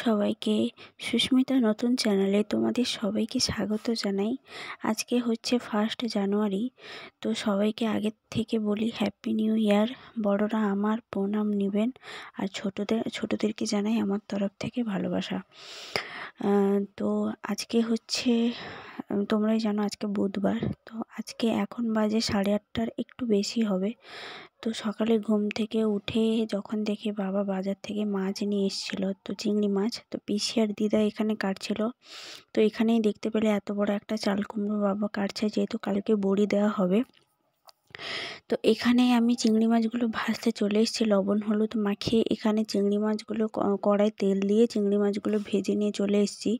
সবাইকে সুস্মিতা নতুন চ্যানেলে তোমাদের সবাইকে স্বাগত জানাই। আজকে হচ্ছে 1 জানুয়ারি। তো সবাইকে আগের থেকে বলি হ্যাপি নিউ ইয়ার। বড়রা আমার প্রণাম নেবেন, আর ছোটদেরকে জানাই আমার তরফ থেকে ভালোবাসা। তো আজকে হচ্ছে তোমরাই জানো আজকে বুধবার। তো আজকে এখন বাজে 8:30 একটু বেশি হবে। তো সকালে ঘুম থেকে উঠে যখন দেখি বাবা বাজার থেকে মাছ নিয়ে এসেছিল, তো চিংড়ি মাছ, তো পিসি আর দিদা এখানে কাটছিল। তো এখানেই দেখতে পেলে এত বড় একটা চাল কুমড়ো বাবা কাটছে, যেহেতু কালকে বড়ি দেওয়া হবে। তো এখানে আমি চিংড়ি মাছগুলো ভাজতে চলে এসেছি, লবণ হলুদ মাখিয়ে এখানে চিংড়ি মাছগুলো কড়াই তেল দিয়ে চিংড়ি মাছগুলো ভেজে নিয়ে চলে এসেছি।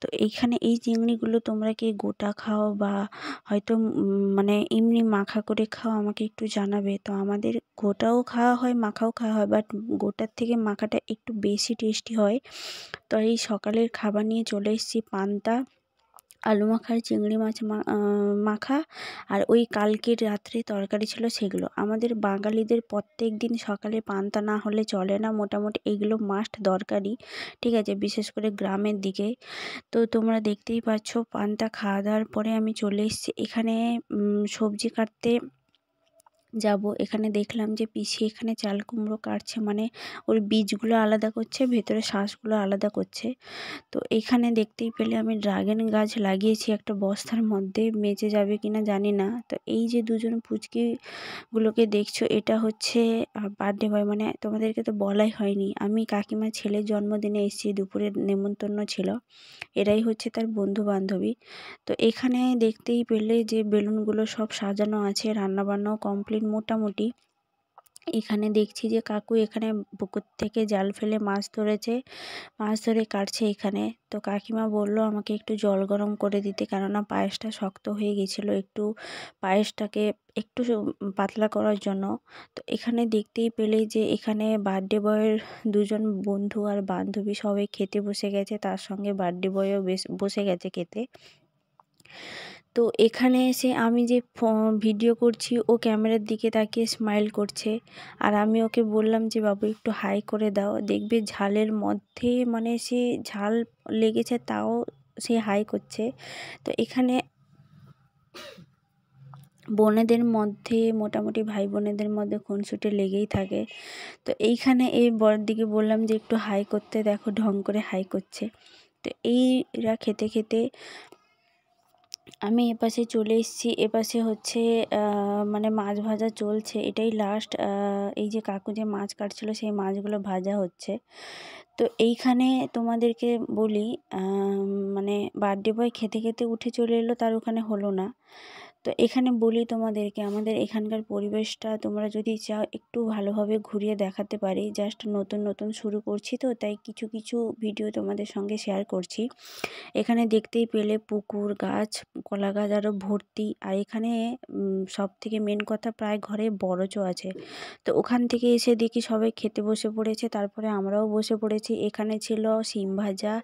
তো এইখানে এই চিংড়িগুলো তোমরা কি গোটা খাও বা হয়তো মানে এমনি মাখা করে খাও, আমাকে একটু জানাবে। তো আমাদের গোটাও খাওয়া হয়, মাখাও খাওয়া হয়, বাট গোটার থেকে মাখাটা একটু বেশি টেস্টি হয়। তো এই সকালের খাবার নিয়ে চলে এসেছি পান্তা, আলু মাখা আর চিংড়ি মাছ মাখা, আর ওই কালকের রাত্রে তরকারি ছিল সেগুলো। আমাদের বাঙালিদের প্রত্যেক দিন সকালে পান্তা না হলে চলে না, মোটামুটি এগুলো মাস্ট দরকারি, ঠিক আছে, বিশেষ করে গ্রামের দিকে। তো তোমরা দেখতেই পাচ্ছ পান্তা খাওয়া দাওয়ার পরে আমি চলে এসেছি এখানে সবজি কাটতে যাব। এখানে দেখলাম যে পিসি এখানে চাল কুমড়ো কাটছে, মানে ওর বীজগুলো আলাদা করছে, ভেতরে শাঁসগুলো আলাদা করছে। তো এখানে দেখতেই পেলে আমি ড্রাগন গাছ লাগিয়েছি একটা বস্তার মধ্যে, বেঁচে যাবে কিনা জানি না। তো এই যে দুজন পুচকিগুলোকে দেখছো, এটা হচ্ছে বার্থডে বয়, মানে তোমাদেরকে তো বলাই হয়নি, আমি কাকিমার ছেলের জন্মদিনে এসেছি, দুপুরের নেমন্তন্ন ছিল। এরাই হচ্ছে তার বন্ধু বান্ধবী। তো এখানে দেখতেই পেলে যে বেলুনগুলো সব সাজানো আছে, রান্নাবান্নাও কমপ্লিট মোটামুটি। এখানে দেখছি যে কাকু এখানে পুকুর থেকে জাল ফেলে মাছ ধরেছে, মাছ ধরে কাটছে এখানে। তো কাকিমা বলল আমাকে একটু জল গরম করে দিতে, কেননা পায়েসটা শক্ত হয়ে গেছিলো, একটু পায়েসটাকে একটু পাতলা করার জন্য। তো এখানে দেখতেই পেলে যে এখানে বার্থডে বয়ের দুজন বন্ধু আর বান্ধবী সবাই খেতে বসে গেছে, তার সঙ্গে বার্থডে বয়ও বসে গেছে খেতে। তো এখানে এসে আমি যে ভিডিও করছি, ও ক্যামেরার দিকে তাকিয়ে স্মাইল করছে, আর আমি ওকে বললাম যে বাবু একটু হাই করে দাও। দেখবে ঝালের মধ্যে মানে সে ঝাল লেগেছে তাও সে হাই করছে। তো এখানে বোনেদের মধ্যে মোটামুটি ভাই বোনেদের মধ্যে খুনসুটি লেগেই থাকে। তো এইখানে এই বড়দিকে বললাম যে একটু হাই করতে, দেখো ঢং করে হাই করছে। তো এইরা খেতে খেতে আমি এপাশে চলে এসেছি। এপাশে হচ্ছে মানে মাছ ভাজা চলছে, এটাই লাস্ট। এই যে কাকু যে মাছ কাটছিল সেই মাছগুলো ভাজা হচ্ছে। তো এইখানে তোমাদেরকে বলি, মানে বার্থডে বয় খেতে খেতে উঠে চলে এলো, তার ওখানে হলো না। তো এখানে বলি তোমাদেরকে, আমাদের এখানকার পরিবেশটা তোমরা যদি চাও একটু ভালোভাবে ঘুরিয়ে দেখাতে পারি। জাস্ট নতুন নতুন শুরু করছি, তো তাই কিছু কিছু ভিডিও তোমাদের সঙ্গে শেয়ার করছি। এখানে দেখতেই পেলে পুকুর, গাছ, কলা গাছ আরও ভর্তি। আর এখানে সব থেকে মেন কথা, প্রায় ঘরে বরজও আছে। তো ওখান থেকে এসে দেখি সবাই খেতে বসে পড়েছে, তারপরে আমরাও বসে পড়েছি। এখানে ছিল শিম ভাজা,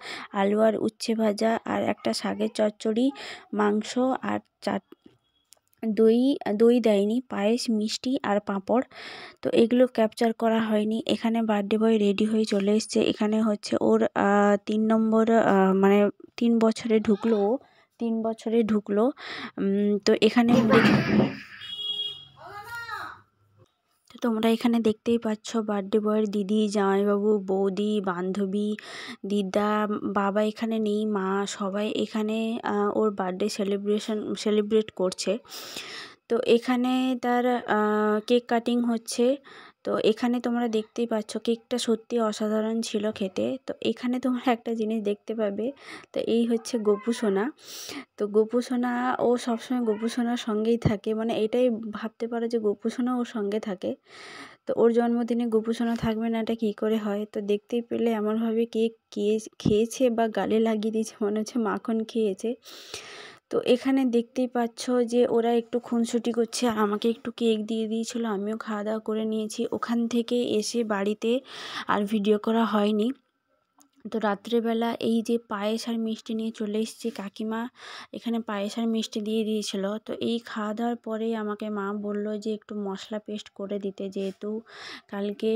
আলু আর উচ্ছে ভাজা, আর একটা শাকের চচ্চড়ি, মাংস আর দই দেয়নি, পায়েস, মিষ্টি আর পাঁপড়। তো এগুলো ক্যাপচার করা হয়নি। এখানে বার্থডে বয় রেডি হয়ে চলে এসছে। এখানে হচ্ছে ওর 3 নম্বর, মানে 3 বছরে ঢুকলো ও, 3 বছরে ঢুকলো। তো এখানে তো তোমরা এখানে দেখতেই পাচ্ছ বার্থডে বয়ের দিদি, জামাইবাবু, বৌদি, বান্ধবী, দিদা, বাবা এখানে নেই, মা, সবাই এখানে ওর বার্থডে সেলিব্রেট করছে। তো এখানে তার কেক কাটিং হচ্ছে। তো এখানে তোমরা দেখতেই পাচ্ছ কেকটা সত্যি অসাধারণ ছিল খেতে। তো এখানে তোমরা একটা জিনিস দেখতে পাবে, তো এই হচ্ছে গোপু সোনা। তো গোপু সোনা, ও সবসময় গোপু সোনার সঙ্গেই থাকে, মানে এটাই ভাবতে পারো যে গোপু সোনা ওর সঙ্গে থাকে। তো ওর জন্মদিনে গোপু সোনা থাকবে না, এটা কী করে হয়। তো দেখতেই পেলে এমনভাবে কেক খেয়েছে বা গালে লাগিয়ে দিয়েছে, মনে হচ্ছে মাখন খেয়েছে। তো এখানে দেখতেই পাচ্ছ যে ওরা একটু খুনসুটি করছে, আর আমাকে একটু কেক দিয়ে দিয়েছিলো, আমিও খাওয়া দাওয়া করে নিয়েছি। ওখান থেকে এসে বাড়িতে আর ভিডিও করা হয়নি। তো রাত্রেবেলা এই যে পায়েস আর মিষ্টি নিয়ে চলে এসেছি, কাকিমা এখানে পায়েস আর মিষ্টি দিয়ে দিয়েছিল। তো এই খাওয়া দাওয়ার পরেই আমাকে মা বলল যে একটু মশলা পেস্ট করে দিতে, যেহেতু কালকে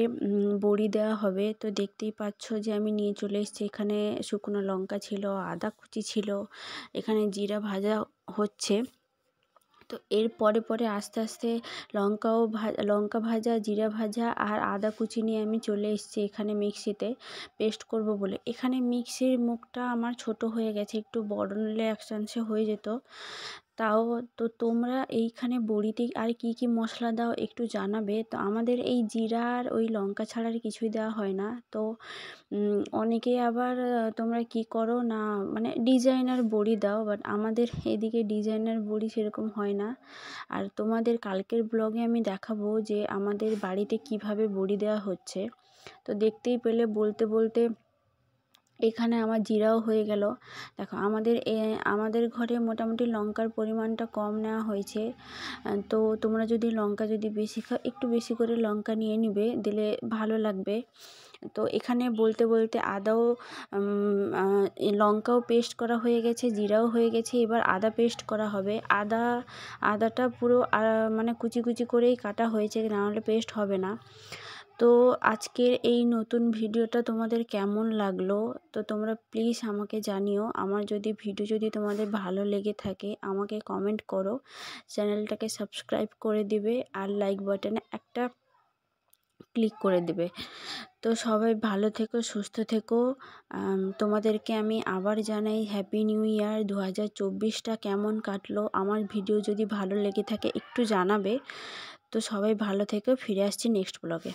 বড়ি দেওয়া হবে। তো দেখতেই পাচ্ছ যে আমি নিয়ে চলে এসেছি। এখানে শুকনো লঙ্কা ছিল, আদা কুচি ছিল, এখানে জিরা ভাজা হচ্ছে। তো এর পরে পরে আস্তে আস্তে লঙ্কা ভাজা, জিরা ভাজা আর আদা কুচি নিয়ে আমি চলে এসেছি এখানে মিক্সিতে পেস্ট করব বলে। এখানে মিক্সির মুখটা আমার ছোট হয়ে গেছে, একটু বড় নিলে এক চান্সে হয়ে যেত। তাও তো তোমরা এইখানে বড়িতে আর কি কি মশলা দাও একটু জানাবে। তো আমাদের এই জিরা আর ওই লঙ্কা ছাড়া আর কিছুই দেওয়া হয় না। তো অনেকে আবার তোমরা কি করো না, মানে ডিজাইনার বড়ি দাও, বাট আমাদের এদিকে ডিজাইনার বড়ি সেরকম হয় না। আর তোমাদের কালকের ব্লগে আমি দেখাবো যে আমাদের বাড়িতে কিভাবে বড়ি দেওয়া হচ্ছে। তো দেখতেই পেলে বলতে বলতে এখানে আমার জিরাও হয়ে গেল। দেখো আমাদের ঘরে মোটামুটি লঙ্কার পরিমাণটা কম নেওয়া হয়েছে। তো তোমরা যদি লঙ্কা যদি বেশি খাও, একটু বেশি করে লঙ্কা নিয়ে নিবে, দিলে ভালো লাগবে। তো এখানে বলতে বলতে আদাও লঙ্কাও পেস্ট করা হয়ে গেছে, জিরাও হয়ে গেছে, এবার আদা পেস্ট করা হবে। আদাটা পুরো মানে কুচি কুচি করেই কাটা হয়েছে, নাহলে পেস্ট হবে না। তো আজকের এই নতুন ভিডিওটা তোমাদের কেমন লাগলো, তো তোমরা প্লিজ আমাকে জানিও। আমার ভিডিও যদি তোমাদের ভালো লেগে থাকে আমাকে কমেন্ট করো, চ্যানেলটাকে সাবস্ক্রাইব করে দিবে আর লাইক বাটনে একটা ক্লিক করে দেবে। তো সবাই ভালো থেকো, সুস্থ থেকো। তোমাদেরকে আমি আবার জানাই হ্যাপি নিউ ইয়ার। 2024টা কেমন কাটলো, আমার ভিডিও যদি ভালো লেগে থাকে একটু জানাবে। তো সবাই ভালো থেকো, ফিরে আসছি নেক্সট ব্লগে।